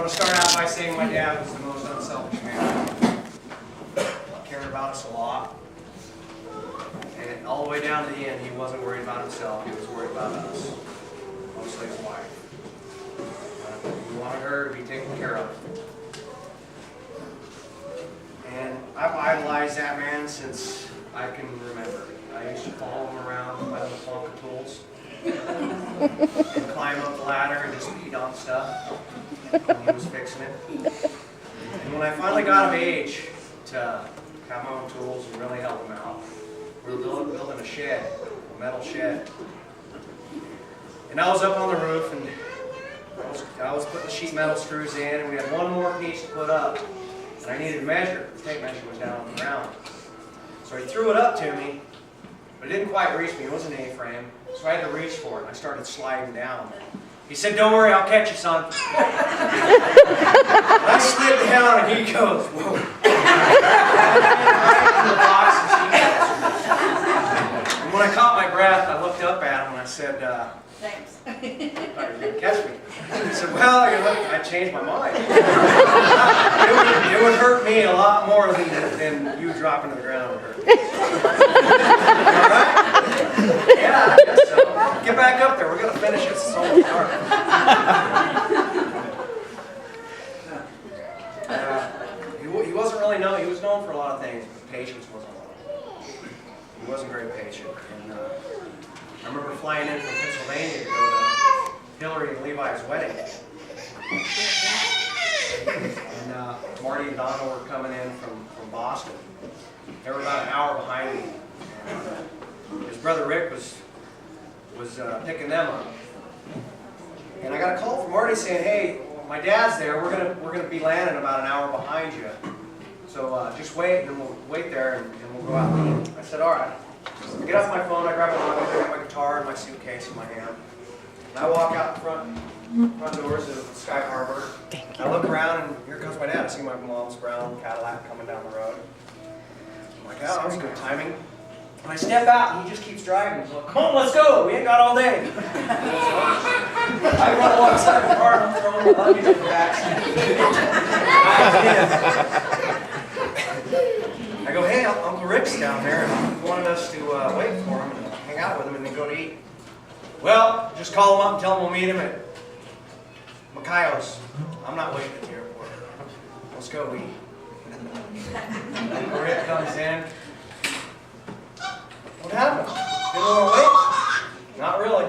want to start out by saying my dad was the most unselfish man. Cared about us a lot. And all the way down to the end, he wasn't worried about himself. He was worried about us. Mostly his wife. He wanted her to be taken care of. And I've idolized that man since I can remember. I used to follow him around with my little plunk of tools. And climb up the ladder and just beat on stuff when he was fixing it. And when I finally got of age to have my own tools and really help him out, we were building a shed, a metal shed. And I was up on the roof and I was putting the sheet metal screws in, and we had one more piece to put up. And I needed to measure. The tape measure was down on the ground. So he threw it up to me, but it didn't quite reach me. It was an A-frame. So I had to reach for it, and I started sliding down. He said, "Don't worry, I'll catch you, son." I slid down, and he goes, "Whoa." Right in the box, and when I caught my breath, I looked up at him, and I said, "Thanks." "I thought you were going to catch me." He said, "Well, I changed my mind. It would hurt me a lot more than you dropping to the ground would hurt." All right? Yeah, I guess so. Get back up there. We're going to finish this. It's almost dark. He wasn't really known. He was known for a lot of things, but patience wasn't one of them. He wasn't very patient. And I remember flying in from Pennsylvania to go to Hillary and Levi's wedding. And Marty and Donna were coming in from Boston. They were about an hour behind me. And his brother Rick was picking them up. And I got a call from Marty saying, "Hey, my dad's there. We're gonna be landing about an hour behind you. So just wait, and then we'll wait there, and we'll go out and eat." I said, "All right." I get off my phone, I grab my luggage, I got my guitar and my suitcase in my hand. And I walk out the front doors of Sky Harbor. I look around, and here comes my dad. I see my mom's brown Cadillac coming down the road. I'm like, "Oh, that was good timing." And I step out, and he just keeps driving. He's like, "Come on, let's go. We ain't got all day." I run alongside the car, and I'm throwing my luggage in the backseat. I go, "Hey, Uncle Rick's down there, and he wanted us to wait for him and hang out with him and then go to eat." "Well, just call him up and tell him we'll meet him at Macayo's. I'm not waiting at the airport. Let's go eat." Uncle Rick comes in. "What happened? Didn't want to wait?" "Not really."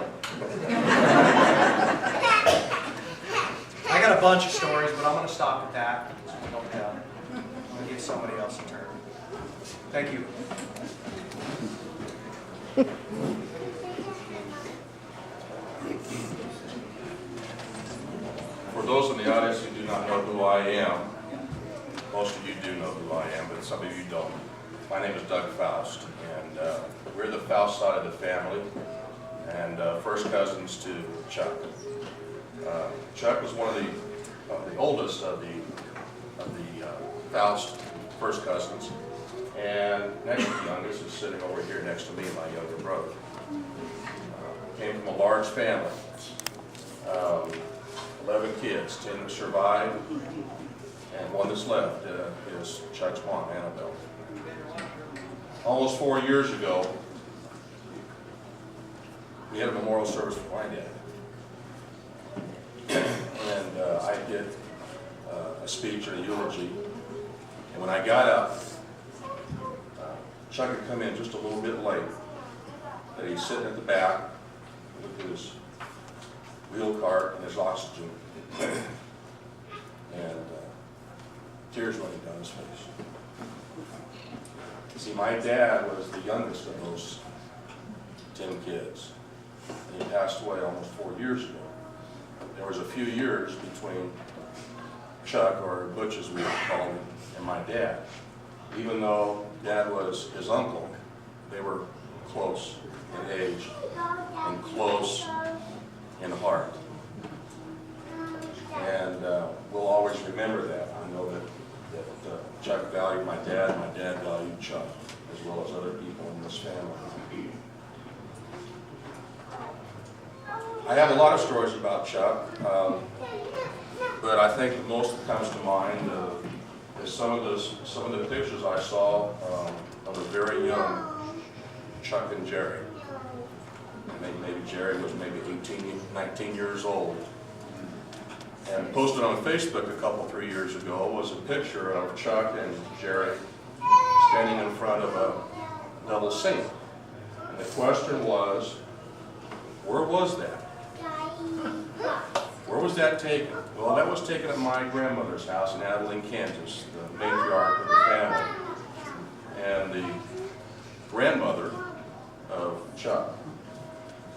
I got a bunch of stories, but I'm going to stop at that. So we don't have. I'm going to give somebody else a turn. Thank you. For those in the audience who do not know who I am, most of you do know who I am, but some of you don't. My name is Doug Faust, and we're the Faust side of the family, and first cousins to Chuck. Chuck was one of the oldest of the Faust first cousins, and next to the youngest is sitting over here next to me, my younger brother. Came from a large family. 11 kids, 10 that survived, and one that's left is Chuck's mom, Annabelle. Almost 4 years ago, we had a memorial service for my dad. And I did a speech and a eulogy, and when I got up, Chuck had come in just a little bit late, but he's sitting at the back with his wheel cart and his oxygen, and tears running down his face. See, my dad was the youngest of those 10 kids, and he passed away almost 4 years ago. There was a few years between Chuck, or Butch as we would call him, and my dad. Even though Dad was his uncle, they were close in age and close in heart. And we'll always remember that. I know that Chuck valued my dad valued Chuck, as well as other people in this family. I have a lot of stories about Chuck. But I think the most that comes to mind is some of the pictures I saw of a very young Chuck and Jerry. And maybe Jerry was maybe 18, 19 years old. And posted on Facebook a couple, 3 years ago was a picture of Chuck and Jerry standing in front of a double sink. And the question was, where was that? Where was that taken? Well, that was taken at my grandmother's house in Abilene, Kansas, the matriarch of the family, and the grandmother of Chuck,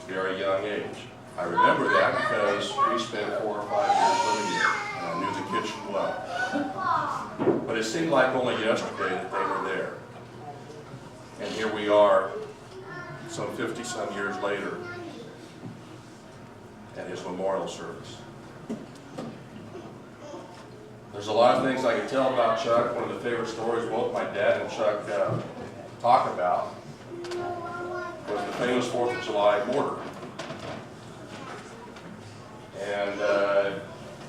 very young age. I remember that because we spent 4 or 5 years living here, and I knew the kitchen well. But it seemed like only yesterday that they were there. And here we are, some 50-some years later, at his memorial service. There's a lot of things I could tell about Chuck. One of the favorite stories both my dad and Chuck talk about was the famous 4th of July mortar. And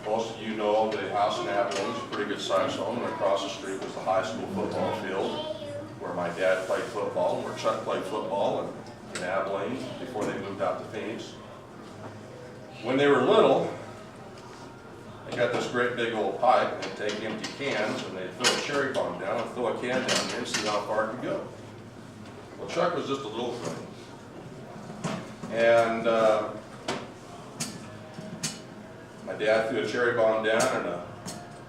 most of you know the house in Abilene is a pretty good sized home, and across the street was the high school football field where my dad played football and where Chuck played football in Abilene before they moved out to Phoenix. When they were little, they got this great big old pipe, and they'd take empty cans and they'd fill a cherry bomb down and throw a can down there and see how far it could go. Well, Chuck was just a little thing. And my dad threw a cherry bomb down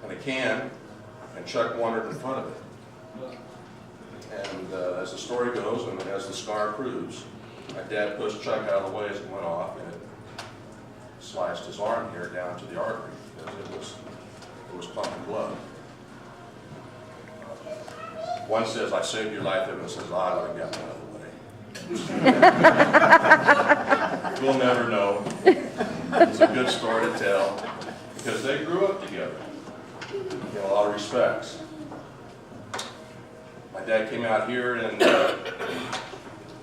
in a can, and Chuck wandered in front of it. And as the story goes, and as the scar proves, my dad pushed Chuck out of the way as it went off, and it sliced his arm here down to the artery because it was pumping blood. One says, "I saved your life," the other says, "I would have gotten out of the way." We'll never know. It's a good story to tell because they grew up together in a lot of respects. My dad came out here in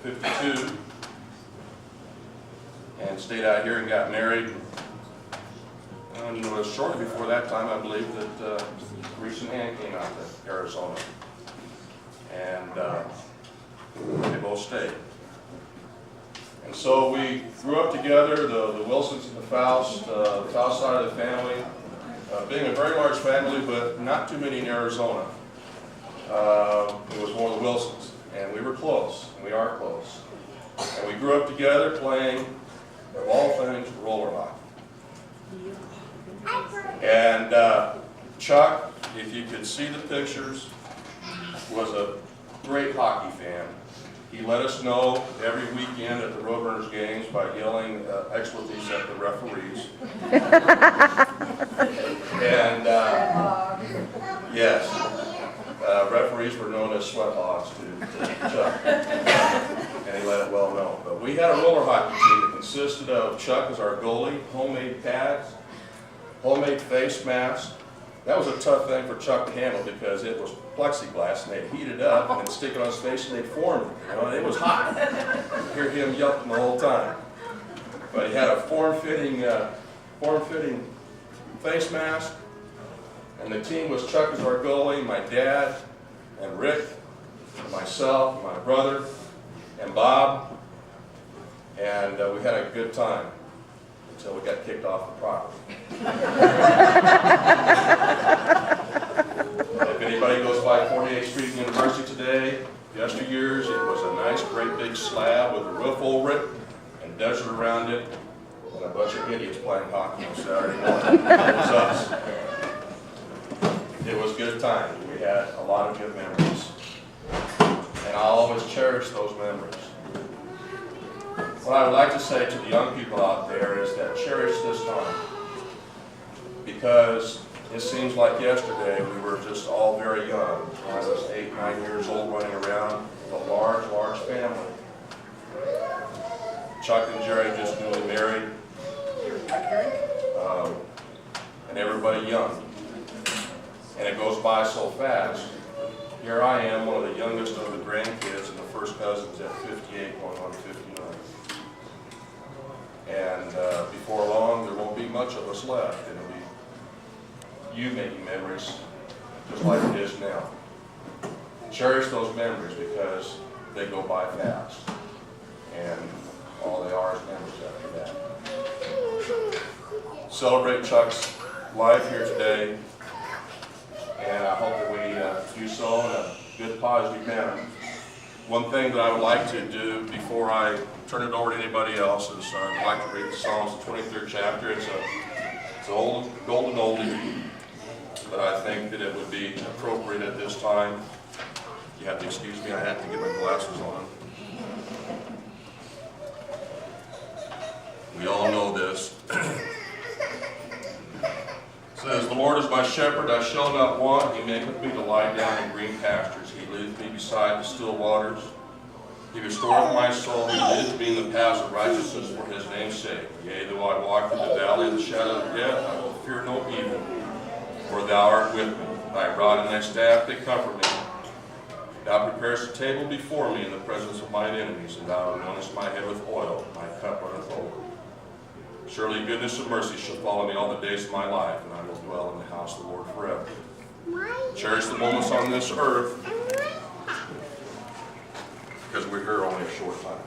52 and stayed out here and got married. And it was shortly before that time, I believe, that Reese and Ann came out to Arizona. And they both stayed. And so we grew up together, the Wilsons and the Faust side of the family, being a very large family, but not too many in Arizona. It was more the Wilsons, and we were close, and we are close. And we grew up together playing, of all things, roller hockey. And Chuck, if you could see the pictures, was a great hockey fan. He let us know every weekend at the Roadrunners games by yelling expletives at the referees. And yes, referees were known as sweat hogs to Chuck, and he let it well known. But we had a roller hockey team that consisted of Chuck as our goalie, homemade pads, homemade face masks. That was a tough thing for Chuck to handle because it was plexiglass and they'd heat it up and then stick it on his face and they'd form it. You know, and it was hot. You'd hear him yelping the whole time. But he had a form-fitting face mask, and the team was Chuck as our goalie, my dad, and Rick, and myself, and my brother, and Bob, and we had a good time until we got kicked off the property. If anybody goes by 48th Street University today, yesteryears, it was a nice, great big slab with a roof over it and desert around it, and a bunch of idiots playing hockey on Saturday morning. It was us. It was good times. We had a lot of good memories, and I'll always cherish those memories. What I would like to say to the young people out there is that cherish this time, because it seems like yesterday we were just all very young. I was 8, 9 years old running around with a large, large family. Chuck and Jerry just newly married, and everybody young. And it goes by so fast. Here I am, one of the youngest of the grandkids and the first cousins at 58 going on 59. And before long, there won't be much of us left. It'll be you making memories just like it is now. Cherish those memories because they go by fast. And all they are is memories after that. Celebrate Chuck's life here today. And I hope that we do so in a good, positive manner. One thing that I would like to do before I turn it over to anybody else is I'd like to read the Psalms, the 23rd chapter. It's an old golden oldie, but I think that it would be appropriate at this time. You have to excuse me, I have to get my glasses on. We all know this. It says, "The Lord is my shepherd, I shall not want. He maketh me to lie down in green pastures. He leadeth me beside the still waters. He restoreth my soul. He leadeth me in the paths of righteousness for his name's sake. Yea, though I walk through the valley of the shadow of death, I will fear no evil, for thou art with me. Thy rod and thy staff, they comfort me. Thou preparest a table before me in the presence of mine enemies, and thou anointest my head with oil. My cup runneth over. Surely goodness and mercy shall follow me all the days of my life, and I will dwell in the house of the Lord forever." Cherish the moments on this earth, because we're here only a short time.